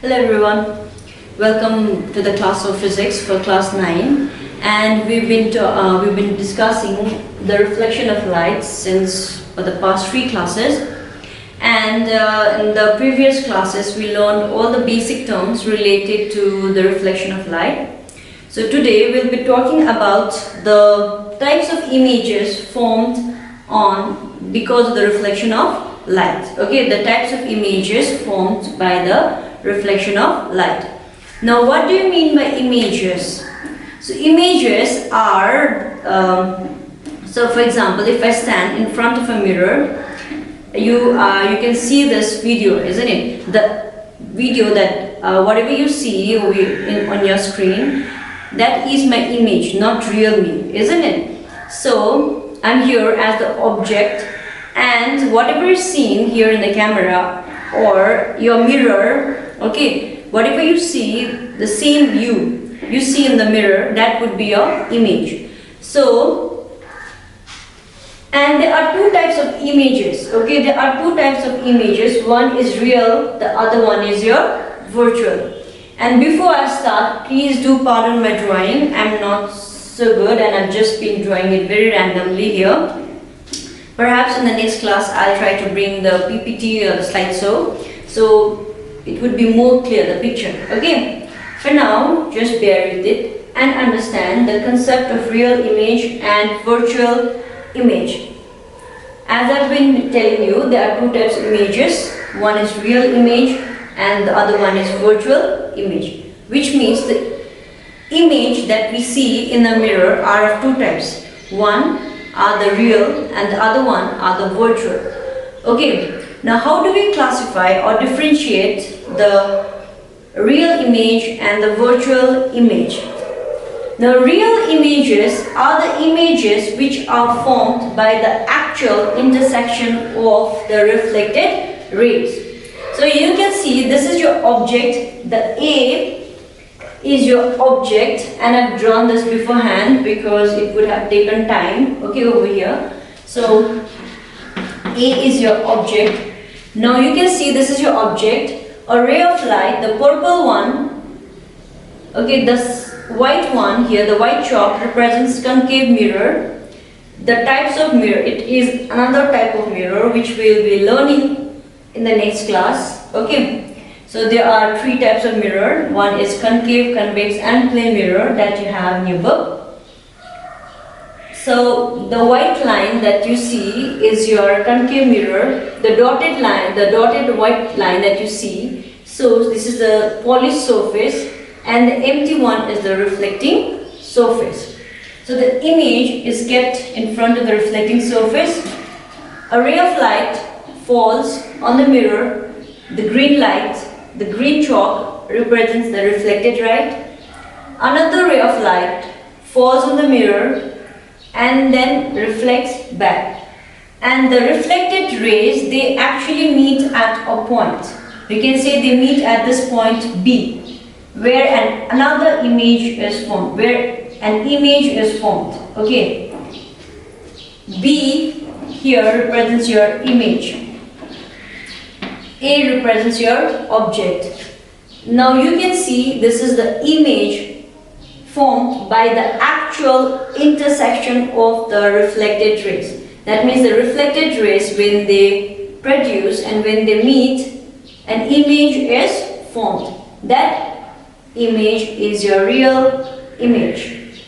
Hello everyone, welcome to the class of physics for class 9, and we've been discussing the reflection of light since for the past 3 classes, and in the previous classes we learned all the basic terms related to the reflection of light. So today we'll be talking about the types of images formed because of the reflection of light. Okay, the types of images formed by the reflection of light. Now, what do you mean by images? So images are, so for example, if I stand in front of a mirror, you can see this video, isn't it? The video that whatever you see on your screen, that is my image, not real me, isn't it? So I'm here as the object, and whatever is seen here in the camera or your mirror, okay, whatever you see, the same you see in the mirror, that would be your image. So, and there are 2 types of images. Okay, there are 2 types of images. One is real, the other one is your virtual. And before I start, please do pardon my drawing. I'm not so good and I've just been drawing it very randomly here. Perhaps in the next class I'll try to bring the PPT or the slideshow, so it would be more clear, the picture. Okay, for now just bear with it and understand the concept of real image and virtual image. As I've been telling you, there are 2 types of images. One is real image and the other one is virtual image, which means the image that we see in the mirror are of 2 types. One are the real and the other one are the virtual. Okay, now how do we classify or differentiate the real image and the virtual image? Now, real images are the images which are formed by the actual intersection of the reflected rays. So you can see this is your object, the A is your object, and I've drawn this beforehand because it would have taken time, okay, over here. So A is your object. Now you can see this is your object, a ray of light, the purple one, okay, this white one here, the white chalk represents concave mirror. The types of mirror, it is another type of mirror which we will be learning in the next class, okay. So there are 3 types of mirror. One is concave, convex and plane mirror that you have in your book. So the white line that you see is your concave mirror. The dotted line, the dotted white line that you see, so this is the polished surface, and the empty one is the reflecting surface. So the image is kept in front of the reflecting surface. A ray of light falls on the mirror. The green light, the green chalk represents the reflected light. Another ray of light falls on the mirror and then reflects back. And the reflected rays, they actually meet at a point. We can say they meet at this point B, where another image is formed, where an image is formed. Okay. B here represents your image. A represents your object. Now you can see this is the image formed by the actual intersection of the reflected rays. That means the reflected rays, when they produce and when they meet, an image is formed. That image is your real image.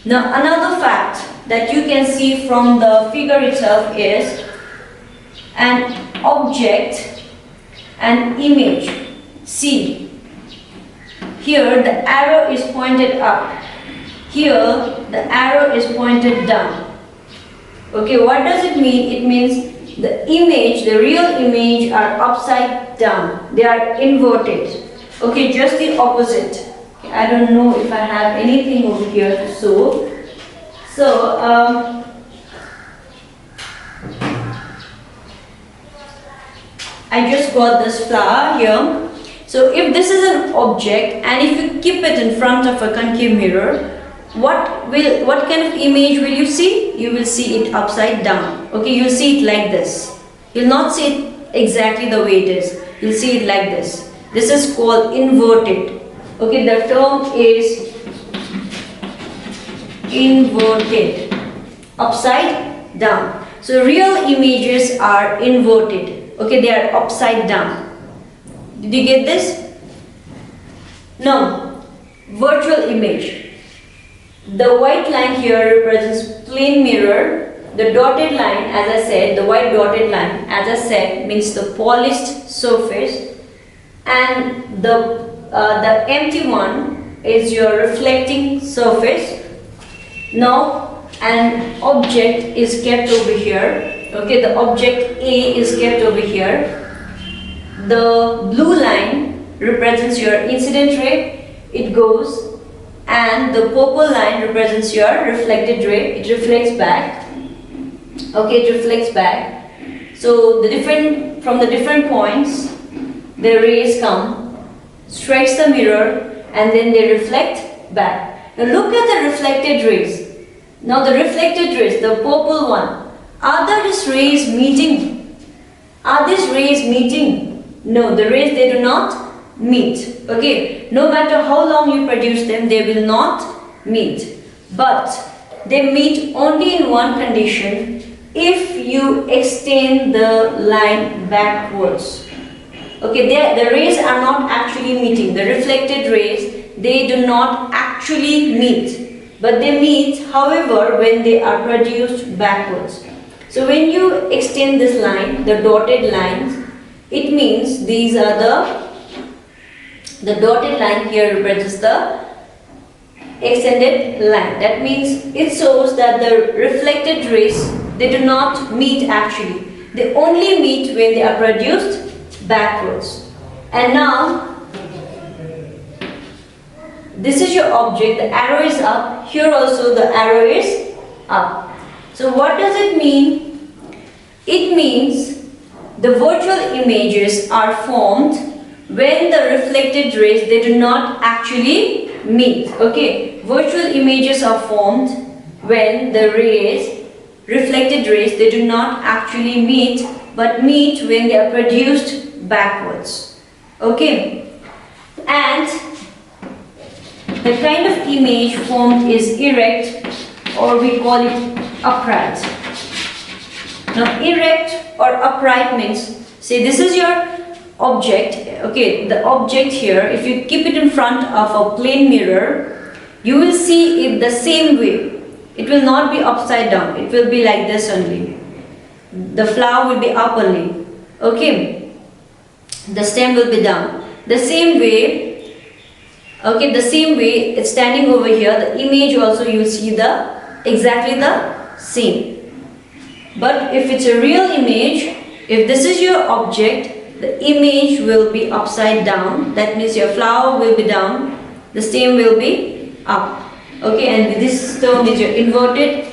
Now another fact that you can see from the figure itself is an object, an image. See, here the arrow is pointed up, here the arrow is pointed down. Okay, what does it mean? It means the image, the real image, are upside down, they are inverted. Okay, just the opposite. Okay, I don't know if I have anything over here to show. So I just got this flower here. So if this is an object and if you keep it in front of a concave mirror, what kind of image will you see? You will see it upside down. Okay, you'll see it like this. You'll not see it exactly the way it is. You'll see it like this. This is called inverted. Okay, the term is inverted, upside down. So real images are inverted. Okay, they are upside down. Did you get this? Now, virtual image. The white line here represents plane mirror. The dotted line, as I said, the white dotted line, as I said, means the polished surface, and the empty one is your reflecting surface. Now, an object is kept over here. Okay, the object A is kept over here. The blue line represents your incident ray. It goes, and the purple line represents your reflected ray. It reflects back. Okay, it reflects back. So from the different points, the rays come, strikes the mirror, and then they reflect back. Now look at the reflected rays. Now the reflected rays, the purple one, are these rays meeting? Are these rays meeting? No, the rays, they do not meet. Okay, no matter how long you produce them, they will not meet. But they meet only in one condition: if you extend the line backwards. Okay, the rays are not actually meeting. The reflected rays, they do not actually meet, but they meet, however, when they are produced backwards. So when you extend this line, the dotted lines, it means these are the dotted line here represents the extended line. That means it shows that the reflected rays, they do not meet actually. They only meet when they are produced backwards. And now, this is your object. The arrow is up. Here also the arrow is up. So what does it mean? It means the virtual images are formed when the reflected rays, they do not actually meet. Okay, virtual images are formed when the rays, reflected rays, they do not actually meet, but meet when they are produced backwards. Okay, and the kind of image formed is erect, or we call it upright. Now erect or upright means, say this is your object. Okay, the object here, if you keep it in front of a plane mirror, you will see it the same way. It will not be upside down. It will be like this only. The flower will be up only. Okay, the stem will be down. The same way. Okay, the same way it's standing over here. The image also, you will see exactly the same. But if it's a real image, if this is your object, the image will be upside down. That means your flower will be down, the stem will be up. Okay, and this term is your inverted.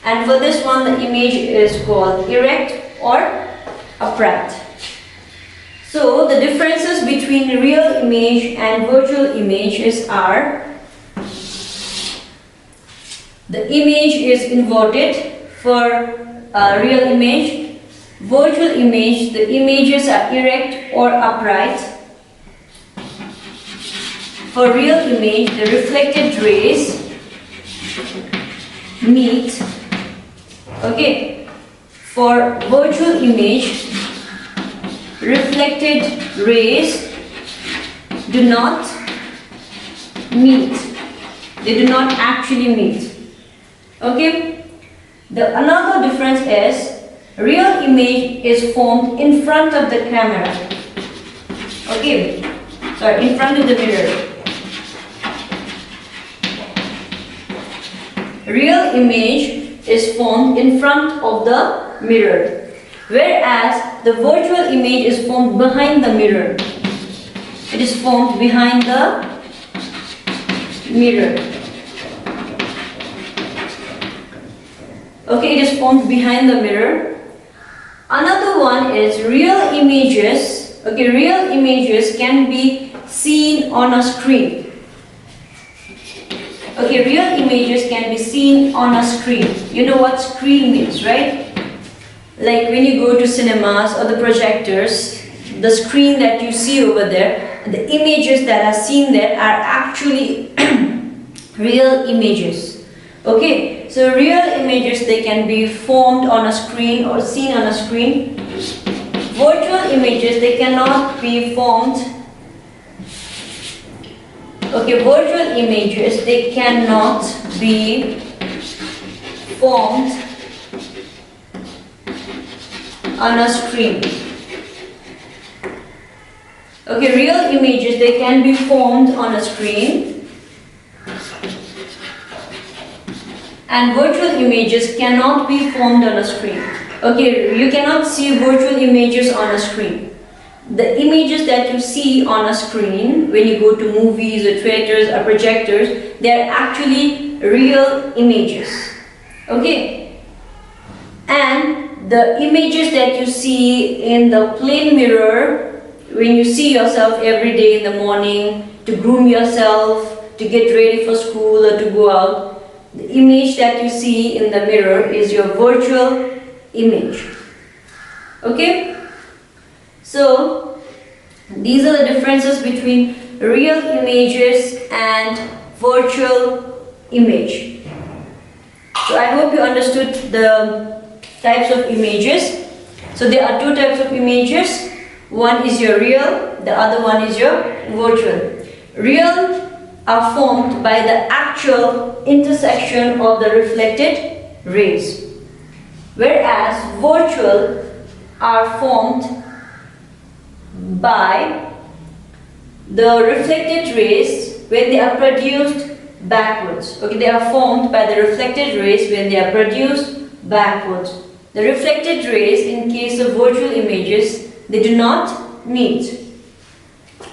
And for this one, the image is called erect or upright. So the differences between real image and virtual images are: the image is inverted for real image. Virtual image, the images are erect or upright. For real image, the reflected rays meet. Okay. For virtual image, reflected rays do not meet. They do not actually meet. Okay. Another difference is real image is formed in front of the camera. Okay. Sorry, in front of the mirror. Real image is formed in front of the mirror, whereas the virtual image is formed behind the mirror. It is formed behind the mirror. Okay, it is formed behind the mirror. Another one is real images. Okay, real images can be seen on a screen. Okay, real images can be seen on a screen. You know what screen means, right? Like when you go to cinemas or the projectors, the screen that you see over there, the images that are seen there are actually real images. Okay, so real images, they can be formed on a screen or seen on a screen. Virtual images, they cannot be formed. Okay, virtual images, they cannot be formed on a screen. Okay, real images, they can be formed on a screen, and virtual images cannot be formed on a screen. Okay, you cannot see virtual images on a screen. The images that you see on a screen when you go to movies or theaters or projectors, they are actually real images. Okay, and the images that you see in the plain mirror, when you see yourself every day in the morning to groom yourself, to get ready for school or to go out, the image that you see in the mirror is your virtual image. Okay, so these are the differences between real images and virtual image. So I hope you understood the types of images. So there are two types of images. One is your real, the other one is your virtual. Real are formed by the actual intersection of the reflected rays, whereas virtual are formed by the reflected rays when they are produced backwards. Okay, they are formed by the reflected rays when they are produced backwards. The reflected rays in case of virtual images, they do not meet.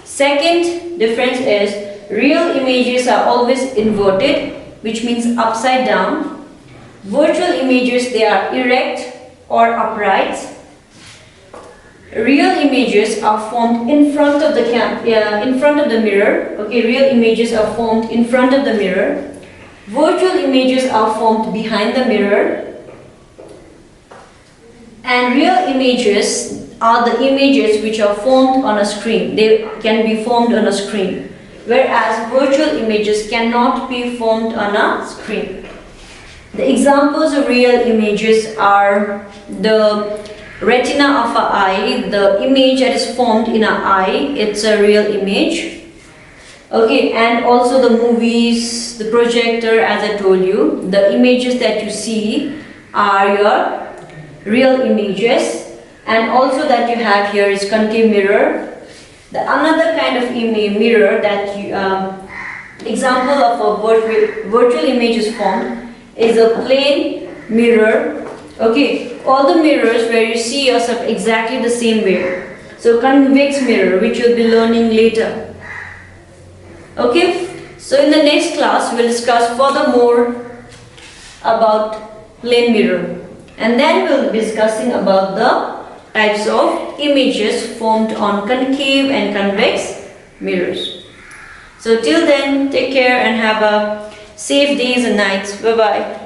Second difference is real images are always inverted, which means upside down. Virtual images, they are erect or upright. Real images are formed in front of the mirror. Okay, real images are formed in front of the mirror. Virtual images are formed behind the mirror. And real images are the images which are formed on a screen. They can be formed on a screen, whereas virtual images cannot be formed on a screen. The examples of real images are the retina of an eye, the image that is formed in an eye, it's a real image. Okay, and also the movies, the projector, as I told you, the images that you see are your real images. And also that you have here is concave mirror. The another kind of mirror that you, example of a virtual image is formed is a plain mirror. Okay, all the mirrors where you see yourself exactly the same way. So convex mirror, which you'll be learning later. Okay, so in the next class we'll discuss furthermore about plane mirror, and then we'll be discussing about the types of images formed on concave and convex mirrors. So till then, take care and have a safe days and nights. Bye bye.